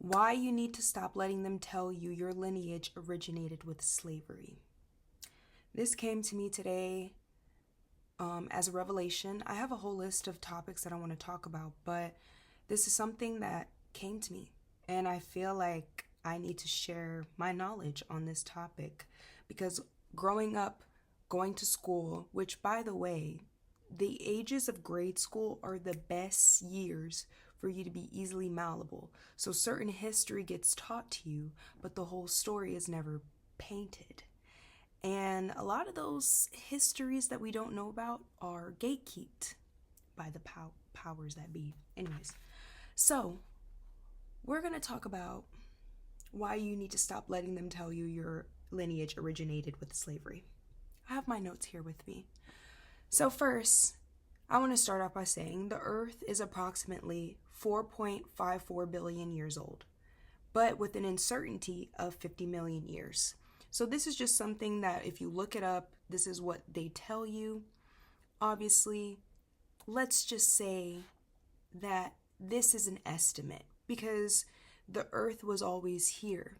Why you need to stop letting them tell you your lineage originated with slavery. This came to me today as a revelation. I have a whole list of topics that I want to talk about, but this is something that came to me, and I feel like I need to share my knowledge on this topic because growing up, going to school, which by the way, the ages of grade school are the best years for you to be easily malleable. So certain history gets taught to you, but the whole story is never painted. And a lot of those histories that we don't know about are gatekept by the powers that be. Anyways, so we're going to talk about why you need to stop letting them tell you your lineage originated with slavery. I have my notes here with me. So first, I want to start off by saying the Earth is approximately 4.54 billion years old, but with an uncertainty of 50 million years. So this is just something that if you look it up, this is what they tell you. Obviously, let's just say that this is an estimate because the Earth was always here.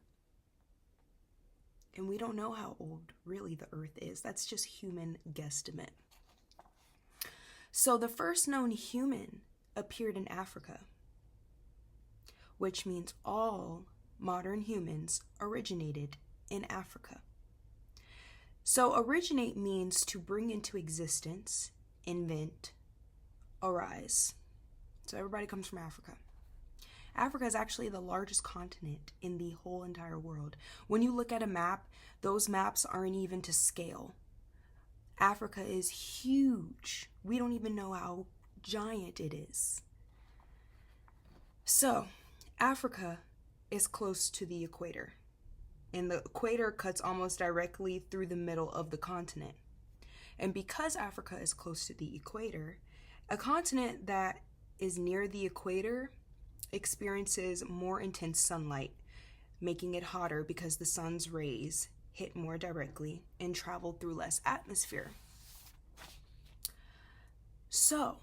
And we don't know how old really the Earth is. That's just human guesstimate. So the first known human appeared in Africa, which means all modern humans originated in Africa. So originate means to bring into existence, invent, arise. So everybody comes from Africa. Africa is actually the largest continent in the whole entire world. When you look at a map, those maps aren't even to scale. Africa is huge. We don't even know how giant it is. So, Africa is close to the equator, and the equator cuts almost directly through the middle of the continent. And because Africa is close to the equator, a continent that is near the equator experiences more intense sunlight, making it hotter because the sun's rays hit more directly and travel through less atmosphere. So,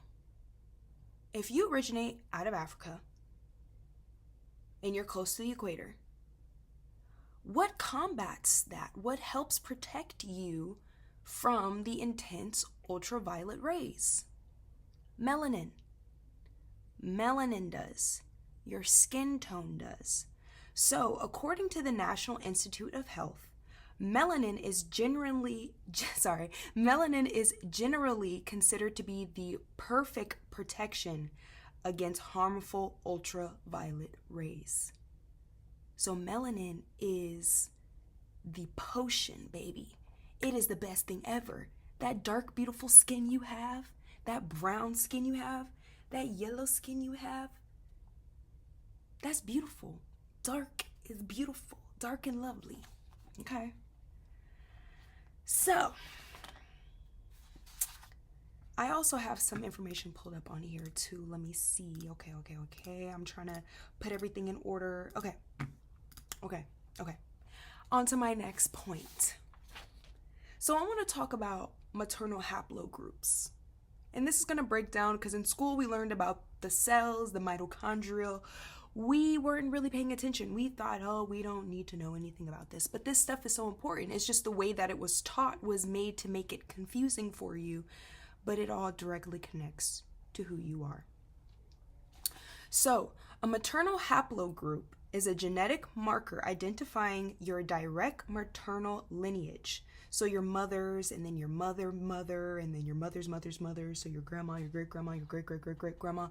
if you originate out of Africa and you're close to the equator, what combats that? What helps protect you from the intense ultraviolet rays? Melanin. Melanin does. Your skin tone does. So, according to the National Institute of Health, melanin is generally considered to be the perfect protection against harmful ultraviolet rays. So melanin is the potion, baby. It is the best thing ever. That dark, beautiful skin you have, that brown skin you have, that yellow skin you have, that's beautiful. Dark is beautiful. Dark and lovely. Okay? So, I also have some information pulled up on here too. Let me see. Okay. I'm trying to put everything in order. Okay. On to my next point. So I want to talk about maternal haplogroups. And this is going to break down because in school we learned about the cells, the mitochondrial. We weren't really paying attention. We thought, oh, we don't need to know anything about this. But this stuff is so important. It's just the way that it was taught was made to make it confusing for you. But it all directly connects to who you are. So, a maternal haplogroup is a genetic marker identifying your direct maternal lineage. So your mother's, and then your mother, and then your mother's mother's mother. So your grandma, your great-grandma, your great-great-great-great-grandma.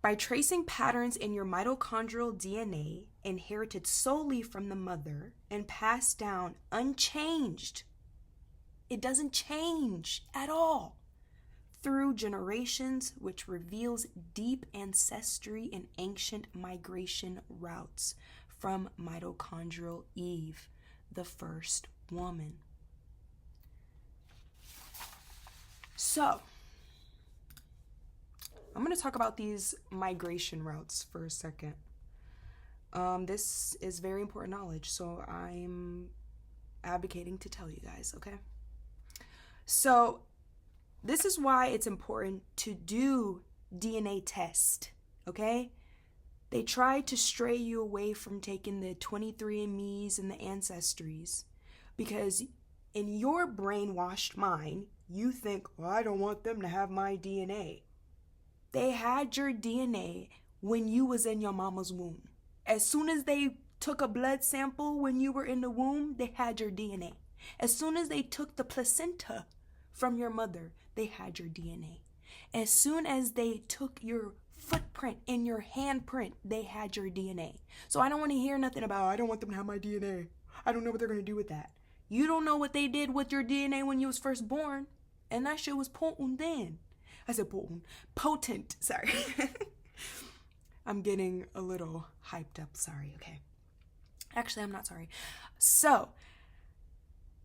By tracing patterns in your mitochondrial DNA inherited solely from the mother and passed down unchanged. It doesn't change at all through generations, which reveals deep ancestry and ancient migration routes from mitochondrial Eve, the first woman. So, I'm going to talk about these migration routes for a second. This is very important knowledge, so I'm advocating to tell you guys, okay? So, this is why it's important to do DNA test, okay? They tried to stray you away from taking the 23andMe's and the ancestries because in your brainwashed mind, you think, well, I don't want them to have my DNA. They had your DNA when you was in your mama's womb. As soon as they took a blood sample when you were in the womb, they had your DNA. As soon as they took the placenta from your mother, they had your DNA. As soon as they took your footprint and your handprint, they had your DNA. So I don't want to hear nothing about, I don't want them to have my DNA. I don't know what they're going to do with that. You don't know what they did with your DNA when you was first born. And that shit was potent then. I said potent. Potent. Sorry. I'm getting a little hyped up. Sorry. Okay. Actually, I'm not sorry. So,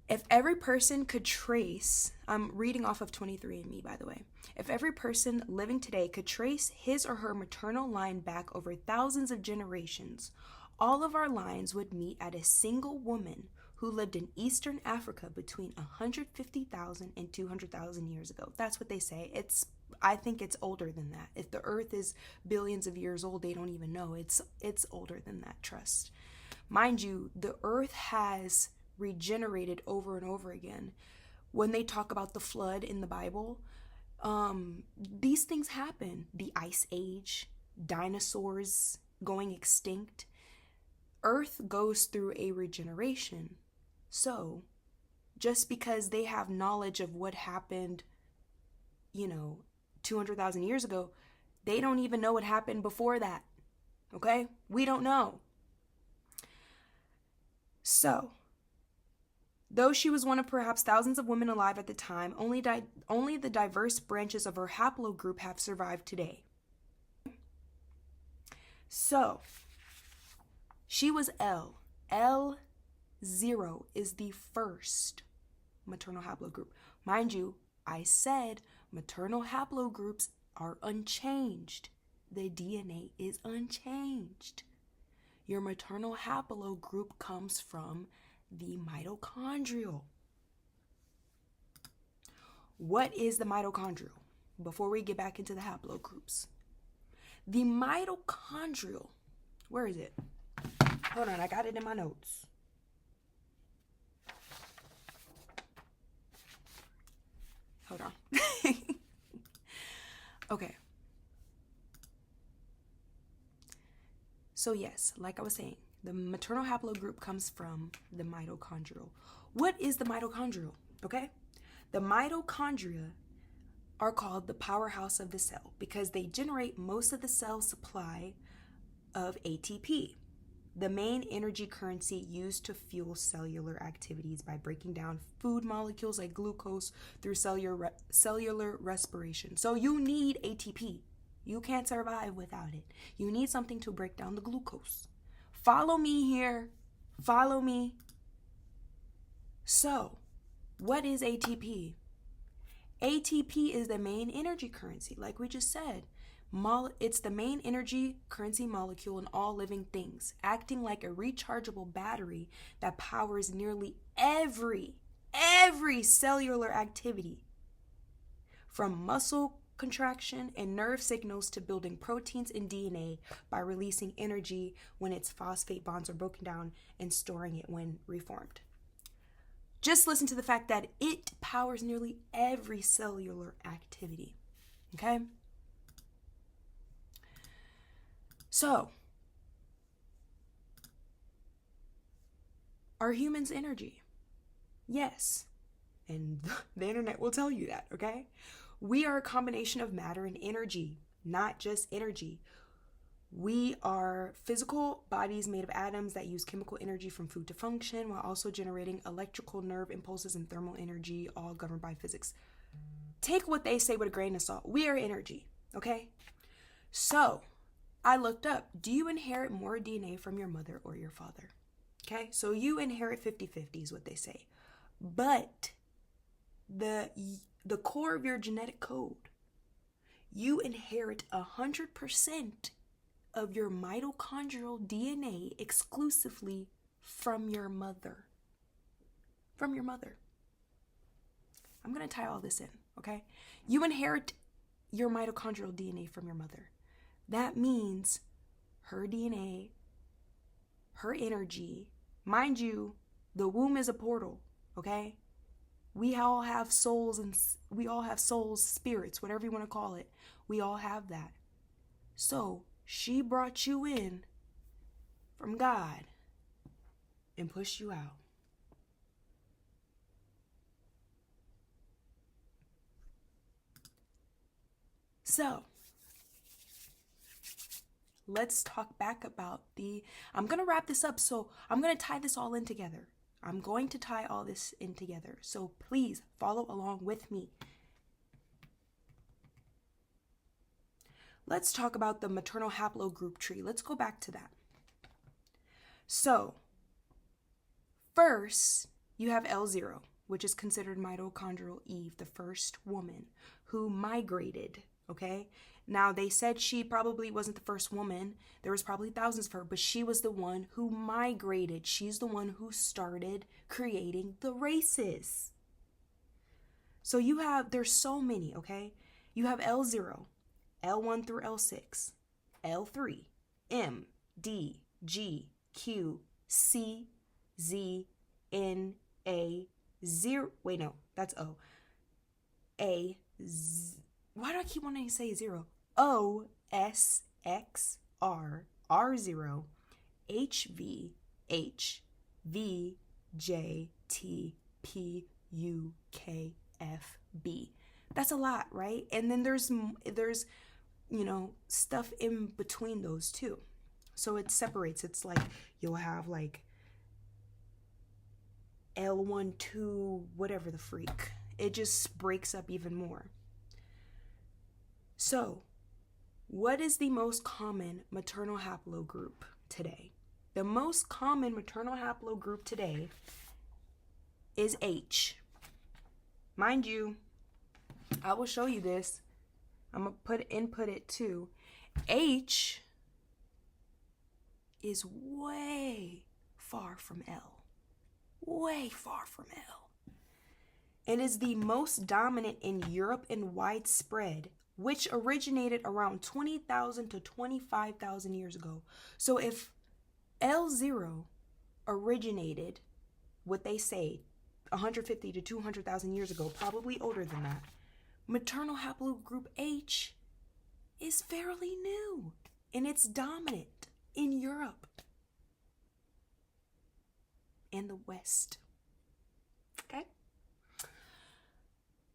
if every person could trace, I'm reading off of 23andMe, by the way. If every person living today could trace his or her maternal line back over thousands of generations, all of our lines would meet at a single woman who lived in Eastern Africa between 150,000 and 200,000 years ago. That's what they say. I think it's older than that. If the earth is billions of years old, they don't even know. It's older than that, trust. Mind you, the earth has regenerated over and over again. When they talk about the flood in the Bible, these things happen. The ice age, dinosaurs going extinct. Earth goes through a regeneration. So, just because they have knowledge of what happened, 200,000 years ago, they don't even know what happened before that. Okay? We don't know. So, though she was one of perhaps thousands of women alive at the time, only the diverse branches of her haplogroup have survived today. So, she was L. L0 is the first maternal haplogroup. Mind you, I said maternal haplogroups are unchanged. The DNA is unchanged. Your maternal haplogroup comes from the mitochondrial. What is the mitochondrial? Before we get back into the haplogroups. The mitochondrial, where is it? Hold on, I got it in my notes. Hold on. Okay. So yes, like I was saying, the maternal haplogroup comes from the mitochondrial. What is the mitochondrial? Okay? The mitochondria are called the powerhouse of the cell because they generate most of the cell supply of ATP, the main energy currency used to fuel cellular activities by breaking down food molecules like glucose through cellular respiration. So you need ATP. You can't survive without it. You need something to break down the glucose. Follow me here. Follow me. So, what is ATP? ATP is the main energy currency, like we just said. It's the main energy currency molecule in all living things, acting like a rechargeable battery that powers nearly every cellular activity, from muscle contraction and nerve signals to building proteins in DNA by releasing energy when its phosphate bonds are broken down and storing it when reformed. Just listen to the fact that it powers nearly every cellular activity. Okay? So, are humans energy? Yes. And the internet will tell you that, okay? We are a combination of matter and energy, not just energy. We are physical bodies made of atoms that use chemical energy from food to function while also generating electrical nerve impulses and thermal energy, all governed by physics. Take what they say with a grain of salt. We are energy, okay? So, I looked up, do you inherit more DNA from your mother or your father? Okay, so you inherit 50-50 is what they say. But the core of your genetic code, you inherit 100% of your mitochondrial DNA exclusively from your mother. From your mother. I'm going to tie all this in, okay? You inherit your mitochondrial DNA from your mother. That means her DNA, her energy. Mind you, the womb is a portal, okay? We all have souls, and we all have souls, spirits, whatever you want to call it. We all have that. So she brought you in from God and pushed you out. So let's talk back about I'm going to wrap this up. So I'm going to tie this all in together. I'm going to tie all this in together. So please follow along with me. Let's talk about the maternal haplogroup tree. Let's go back to that. So first, you have L0, which is considered mitochondrial Eve, the first woman who migrated, okay? Now, they said she probably wasn't the first woman. There was probably thousands of her, but she was the one who migrated. She's the one who started creating the races. So there's so many, okay? You have L0, L1 through L6, L3, M, D, G, Q, C, Z, N, A, 0. Wait, no, that's O. A, Z. Why do I keep wanting to say 0? O, S, X, R, R0, H, V, H, V, J, T, P, U, K, F, B. That's a lot, right? And then there's stuff in between those two. So it separates. It's like you'll have like L1, 2, whatever the freak. It just breaks up even more. So, what is the most common maternal haplogroup today? The most common maternal haplogroup today is H. Mind you, I will show you this. I'm going to input it too. H is way far from L. Way far from L. It is the most dominant in Europe and widespread, which originated around 20,000 to 25,000 years ago. So if L0 originated, what they say, 150 to 200,000 years ago, probably older than that, maternal haplogroup H is fairly new, and it's dominant in Europe and the West. Okay?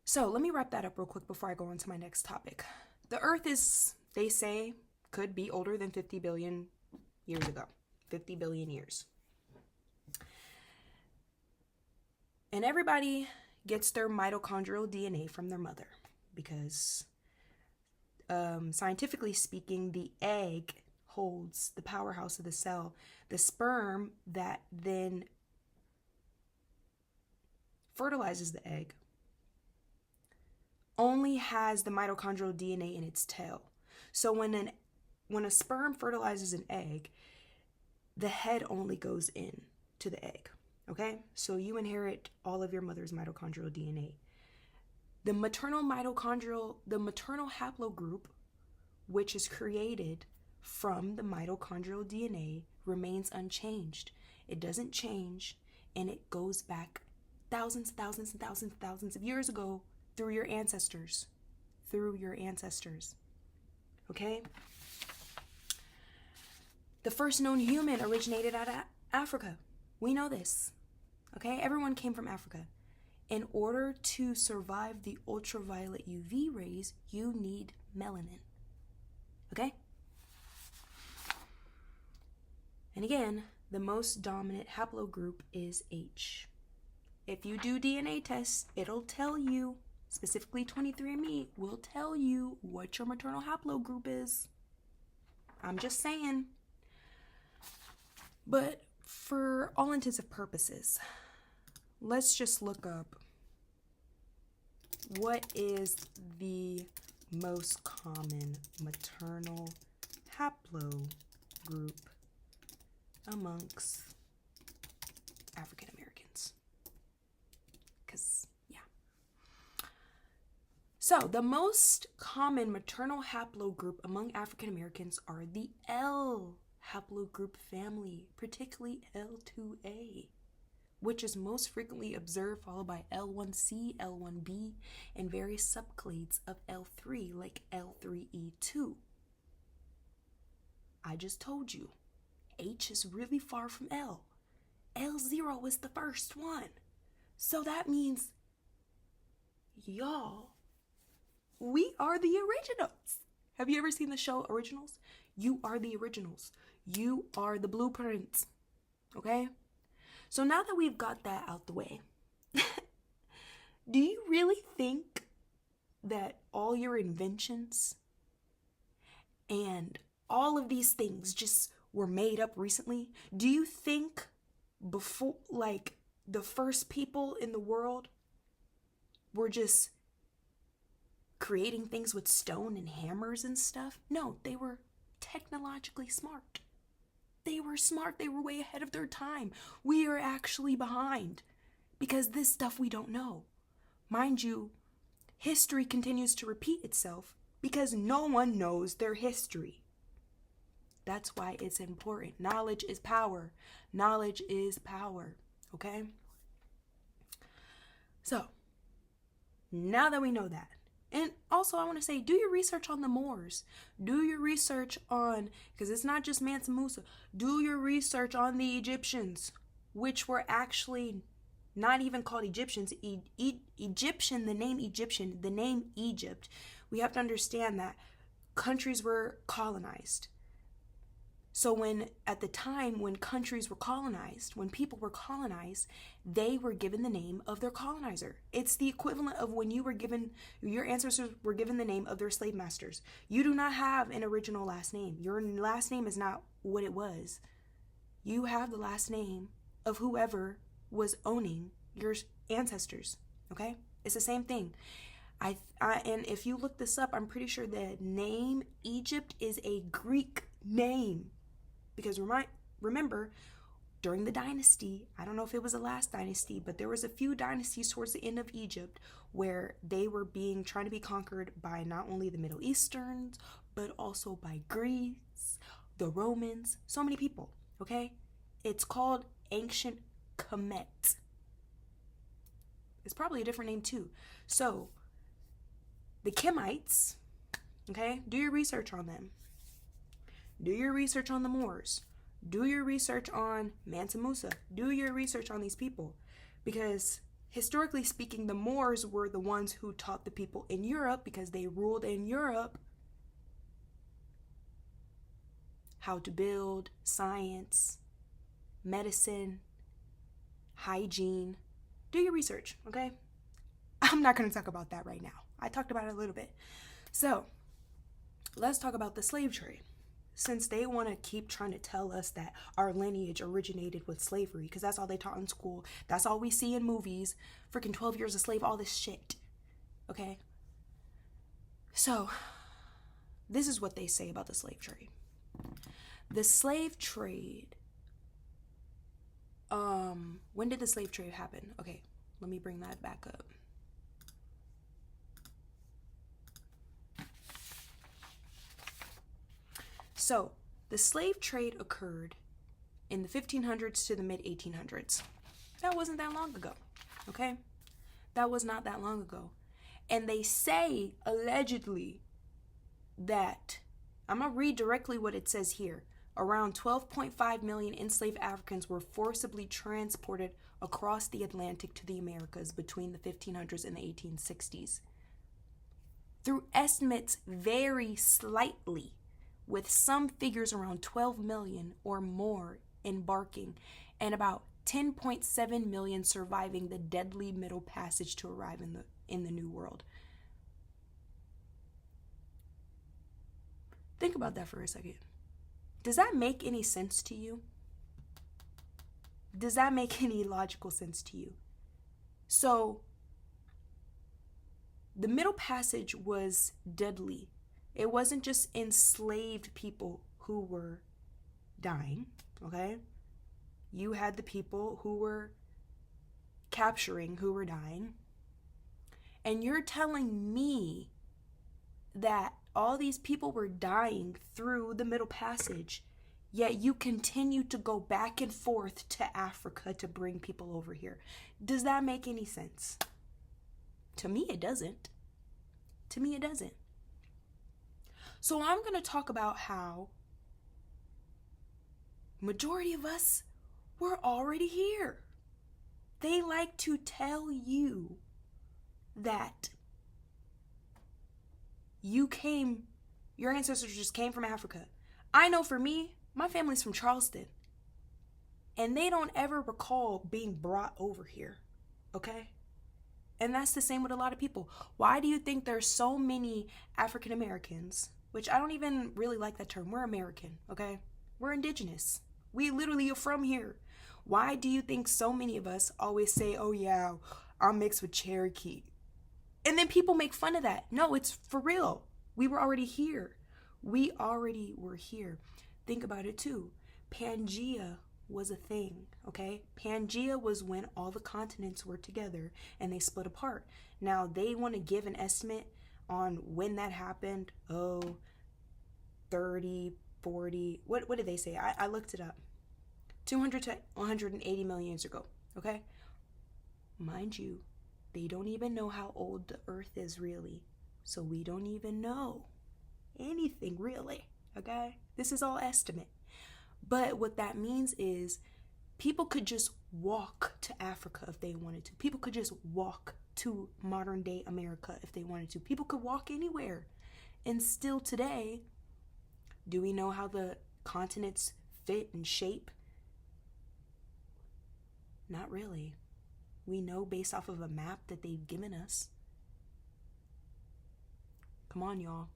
So let me wrap that up real quick before I go on to my next topic. The Earth is, they say, could be older than 50 billion years ago. 50 billion years. And everybody gets their mitochondrial DNA from their mother because scientifically speaking, the egg holds the powerhouse of the cell. The sperm that then fertilizes the egg only has the mitochondrial DNA in its tail. So when a sperm fertilizes an egg, the head only goes in to the egg. Okay? So you inherit all of your mother's mitochondrial DNA. The maternal haplogroup, which is created from the mitochondrial DNA, remains unchanged. It doesn't change, and it goes back thousands and thousands and thousands and thousands of years ago through your ancestors. Okay? The first known human originated out of Africa. We know this. Okay? Everyone came from Africa. In order to survive the ultraviolet UV rays, you need melanin. Okay? And again, the most dominant haplogroup is H. If you do DNA tests, it'll tell you, specifically 23andMe, will tell you what your maternal haplogroup is. I'm just saying. But for all intents and purposes, let's just look up what is the most common maternal haplogroup amongst African Americans. Because, yeah. So, the most common maternal haplogroup among African Americans are the L haplogroup family, particularly L2A, which is most frequently observed, followed by L1C, L1B, and various subclades of L3 like L3E2. I just told you, H is really far from L. L0 is the first one. So that means, y'all, we are the originals. Have you ever seen the show Originals? You are the originals. You are the blueprints. Okay? So now that we've got that out the way, do you really think that all your inventions and all of these things just were made up recently? Do you think before, like, the first people in the world were just creating things with stone and hammers and stuff? No, they were technologically smart. They were smart. They were way ahead of their time. We are actually behind because this stuff we don't know. Mind you, history continues to repeat itself because no one knows their history. That's why it's important. Knowledge is power. Knowledge is power. Okay? So, now that we know that, and also I want to say, do your research on the Moors. Do your research on, because it's not just Mansa Musa, do your research on the Egyptians, which were actually not even called Egyptians. Egyptian, the name Egypt, we have to understand that countries were colonized. So at the time when countries were colonized, when people were colonized, they were given the name of their colonizer. It's the equivalent of when your ancestors were given the name of their slave masters. You do not have an original last name. Your last name is not what it was. You have the last name of whoever was owning your ancestors, okay? It's the same thing. And if you look this up, I'm pretty sure the name Egypt is a Greek name. Because remember, during the dynasty, I don't know if it was the last dynasty, but there was a few dynasties towards the end of Egypt where they were trying to be conquered by not only the Middle Easterns, but also by Greece, the Romans, so many people, okay? It's called Ancient Kemet. It's probably a different name too. So, the Kemites, okay, do your research on them. Do your research on the Moors. Do your research on Mansa Musa. Do your research on these people. Because historically speaking, the Moors were the ones who taught the people in Europe, because they ruled in Europe, how to build, science, medicine, hygiene. Do your research, okay? I'm not going to talk about that right now. I talked about it a little bit. So, let's talk about the slave trade. Since they want to keep trying to tell us that our lineage originated with slavery, because that's all they taught in school. That's all we see in movies. Freaking 12 years a slave, all this shit. Okay? So, this is what they say about the slave trade. The slave trade, when did the slave trade happen? Okay, let me bring that back up. So, the slave trade occurred in the 1500s to the mid-1800s. That wasn't that long ago, okay? That was not that long ago. And they say, allegedly, that, I'm going to read directly what it says here. Around 12.5 million enslaved Africans were forcibly transported across the Atlantic to the Americas between the 1500s and the 1860s. Through estimates vary slightly, with some figures around 12 million or more embarking and about 10.7 million surviving the deadly Middle Passage to arrive in the New World. Think about that for a second. Does that make any sense to you? Does that make any logical sense to you? So, the Middle Passage was deadly. It wasn't just enslaved people who were dying, okay? You had the people who were capturing, who were dying. And you're telling me that all these people were dying through the Middle Passage, Yet you continue to go back and forth to Africa to bring people over here. Does that make any sense? To me, it doesn't. To me, it doesn't. So I'm going to talk about how majority of us were already here. They like to tell you that your ancestors just came from Africa. I know for me, my family's from Charleston. And they don't ever recall being brought over here. Okay? And that's the same with a lot of people. Why do you think there's so many African Americans? Which I don't even really like that term. We're American, okay? We're indigenous. We literally are from here. Why do you think so many of us always say, oh yeah, I'm mixed with Cherokee? And then people make fun of that. No, it's for real. We were already here. We already were here. Think about it too. Pangea was a thing, okay? Pangea was when all the continents were together and they split apart. Now, they want to give an estimate on when that happened. 30, 40, what did they say? I looked it up. 200 to 180 million years ago, okay? Mind you, they don't even know how old the earth is really. So we don't even know anything really, okay? This is all estimate. But what that means is people could just walk to Africa if they wanted to. People could just walk to modern day America if they wanted to. People could walk anywhere. And still today, do we know how the continents fit and shape? Not really. We know based off of a map that they've given us. Come on, y'all.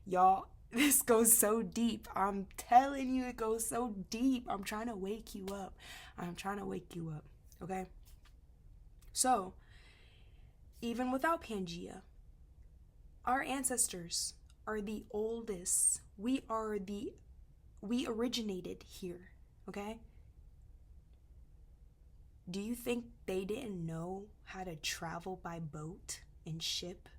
Y'all, this goes so deep. I'm telling you, it goes so deep. I'm trying to wake you up. Okay? So, even without Pangea, our ancestors are the oldest. We originated here, okay? Do you think they didn't know how to travel by boat and ship?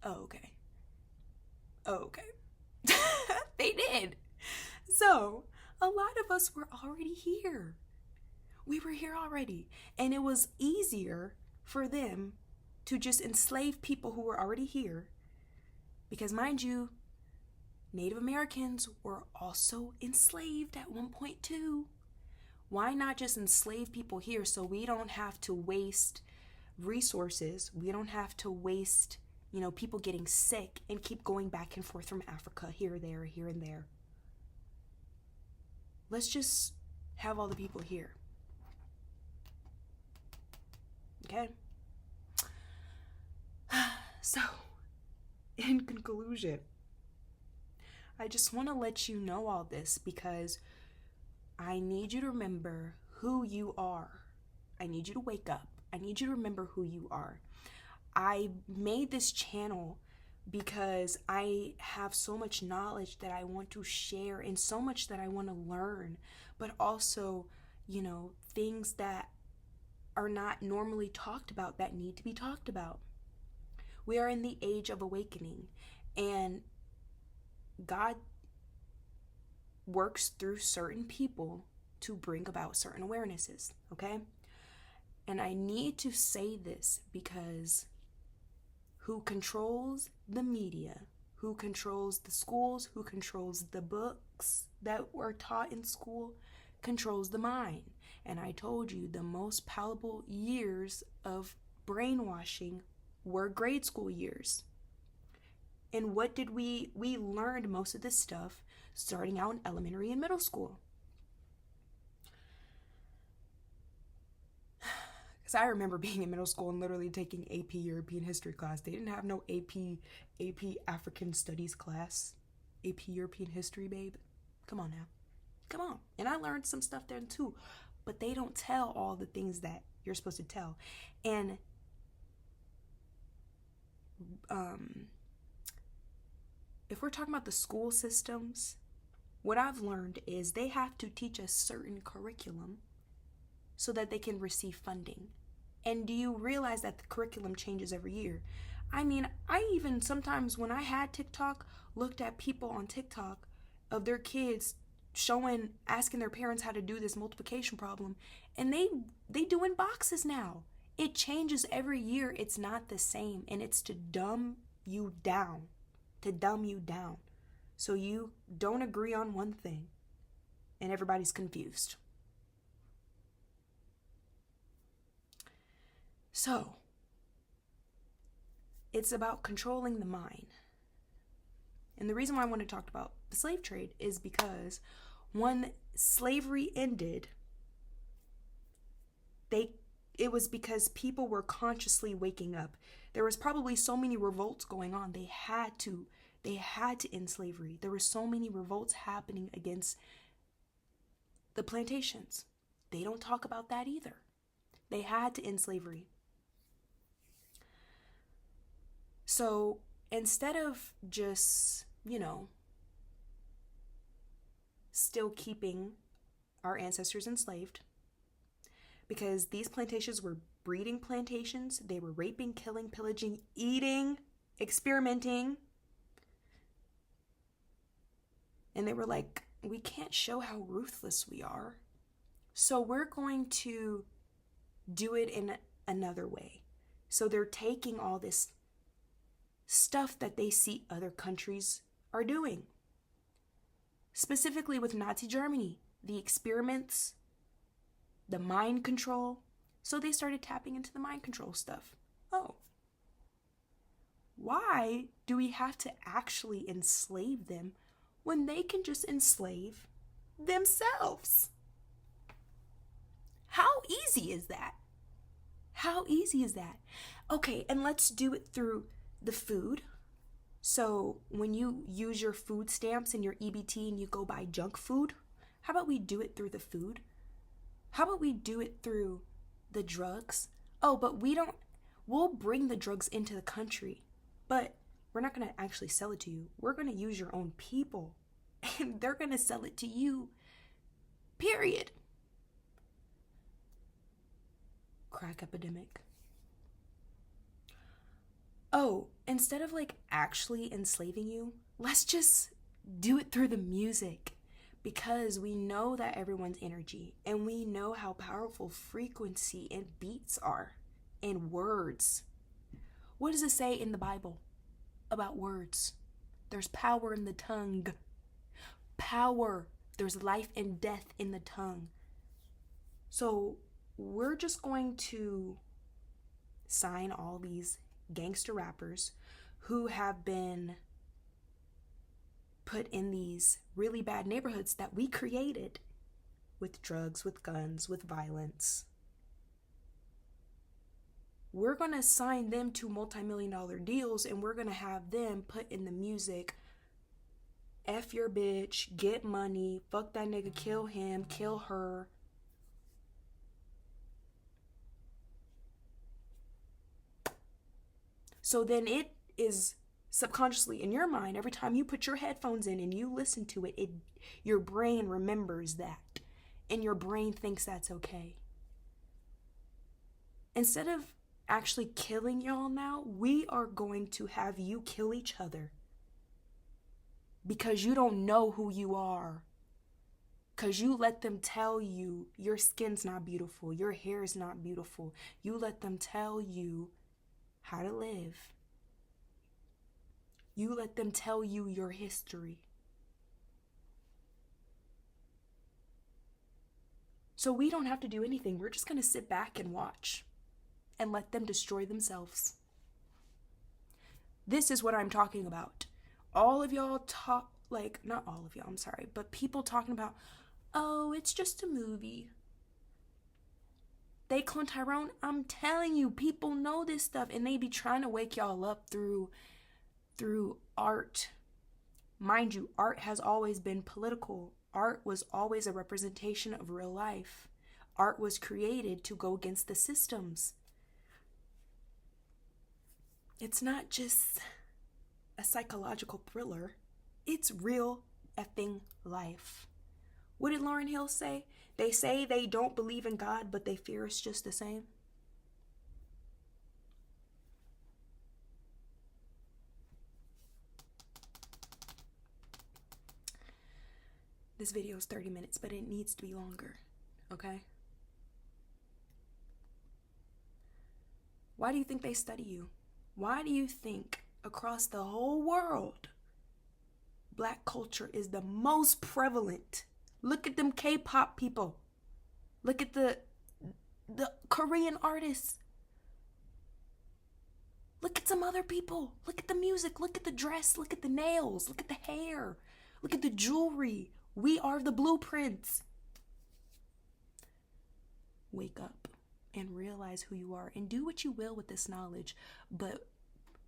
Oh, okay. They did. So, a lot of us were already here. We were here already. And it was easier for them to just enslave people who were already here. Because, mind you, Native Americans were also enslaved at one point too. Why not just enslave people here so we don't have to waste resources? We don't have to waste, people getting sick and keep going back and forth from Africa, here, there, here, and there. Let's just have all the people here. Okay? So, in conclusion, I just want to let you know all this because I need you to remember who you are. I need you to wake up. I need you to remember who you are. I made this channel because I have so much knowledge that I want to share and so much that I want to learn, but also, things that are not normally talked about that need to be talked about. We are in the age of awakening, and God works through certain people to bring about certain awarenesses, okay? And I need to say this because who controls the media, who controls the schools, who controls the books that were taught in school, controls the mind. And I told you the most palatable years of brainwashing were grade school years. And what did we learned most of this stuff starting out in elementary and middle school. Because I remember being in middle school and literally taking AP European history class. They didn't have no AP African studies class. AP European history, babe. Come on now. Come on. And I learned some stuff there too. But they don't tell all the things that you're supposed to tell. And if we're talking about the school systems, what I've learned is they have to teach a certain curriculum so that they can receive funding. And do you realize that the curriculum changes every year? I mean, I even sometimes when I had TikTok, looked at people on TikTok of their kids asking their parents how to do this multiplication problem, and they doing boxes now. It changes every year. It's not the same, and it's to dumb you down, so you don't agree on one thing, and everybody's confused. So, it's about controlling the mind. And the reason why I want to talk about the slave trade is because when slavery ended, it was because people were consciously waking up. There was probably so many revolts going on. They had to end slavery. There were so many revolts happening against the plantations. They don't talk about that either. They had to end slavery. So instead of just, still keeping our ancestors enslaved, because these plantations were breeding plantations, they were raping, killing, pillaging, eating, experimenting. And they were like, we can't show how ruthless we are. So we're going to do it in another way. So they're taking all this stuff that they see other countries are doing. Specifically with Nazi Germany, the experiments, the mind control. So they started tapping into the mind control stuff. Oh, why do we have to actually enslave them when they can just enslave themselves? How easy is that? How easy is that? Okay, and let's do it through the food. So when you use your food stamps and your EBT and you go buy junk food, how about we do it through the food? How about we do it through the drugs? Oh, but we'll bring the drugs into the country, but we're not going to actually sell it to you. We're going to use your own people, and they're going to sell it to you, period. Crack epidemic. Oh, instead of actually enslaving you, let's just do it through the music. Because we know that everyone's energy, and we know how powerful frequency and beats are, and words. What does it say in the Bible about words? There's power in the tongue. Power. There's life and death in the tongue. So we're just going to sign all these gangster rappers who have been put in these really bad neighborhoods that we created with drugs, with guns, with violence. We're going to sign them to multi-million-dollar deals, and we're going to have them put in the music, F your bitch, get money, fuck that nigga, kill him, kill her. So then it is subconsciously in your mind, every time you put your headphones in and you listen to it, your brain remembers that, and your brain thinks that's okay. Instead of actually killing y'all now, we are going to have you kill each other because you don't know who you are, because you let them tell you your skin's not beautiful, your hair is not beautiful. You let them tell you how to live. You let them tell you your history. So we don't have to do anything. We're just going to sit back and watch and let them destroy themselves. This is what I'm talking about. All of y'all talk, not all of y'all, I'm sorry, but people talking about, oh, it's just a movie. They clone Tyrone. I'm telling you, people know this stuff, and they be trying to wake y'all up through art. Mind you, art has always been political. Art was always a representation of real life. Art was created to go against the systems. It's not just a psychological thriller. It's real effing life. What did Lauryn Hill say? They say they don't believe in God, but they fear us just the same. This video is 30 minutes, but it needs to be longer, okay? Why do you think they study you? Why do you think across the whole world, Black culture is the most prevalent? Look at them K-pop people. Look at the Korean artists. Look at some other people. Look at the music. Look at the dress. Look at the nails. Look at the hair. Look at the jewelry. We are the blueprints. Wake up and realize who you are and do what you will with this knowledge. But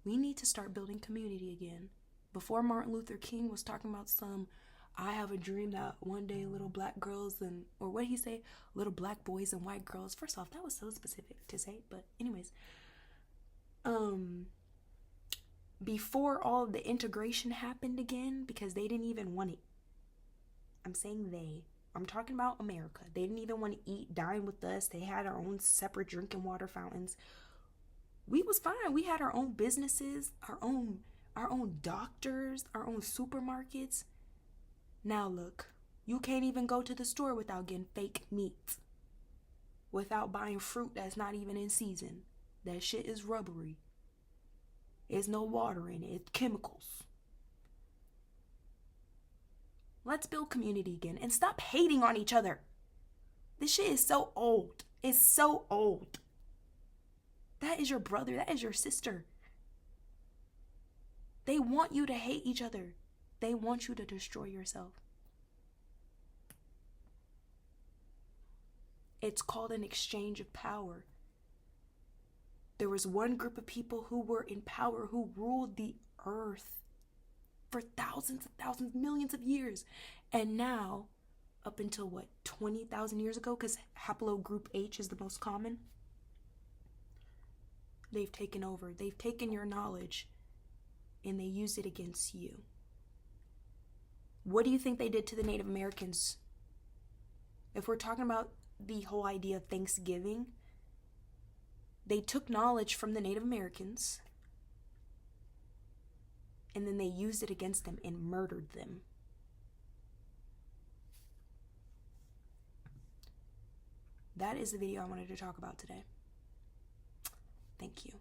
we need to start building community again. Before Martin Luther King was talking about I have a dream that one day little black girls or what did he say? Little black boys and white girls. First off, that was so specific to say. But anyways, before all of the integration happened again, because they didn't even want it. I'm saying I'm talking about America. They didn't even want to dine with us. They had our own separate drinking water fountains. We was fine. We had our own businesses, our own doctors, our own supermarkets. Now look, you can't even go to the store without getting fake meat. Without buying fruit that's not even in season. That shit is rubbery. There's no water in it. It's chemicals. Let's build community again and stop hating on each other. This shit is so old. It's so old. That is your brother. That is your sister. They want you to hate each other. They want you to destroy yourself. It's called an exchange of power. There was one group of people who were in power, who ruled the earth for thousands, millions of years. And now, up until 20,000 years ago, because haplogroup H is the most common, they've taken over. They've taken your knowledge and they use it against you. What do you think they did to the Native Americans? If we're talking about the whole idea of Thanksgiving, they took knowledge from the Native Americans and then they used it against them and murdered them. That is the video I wanted to talk about today. Thank you.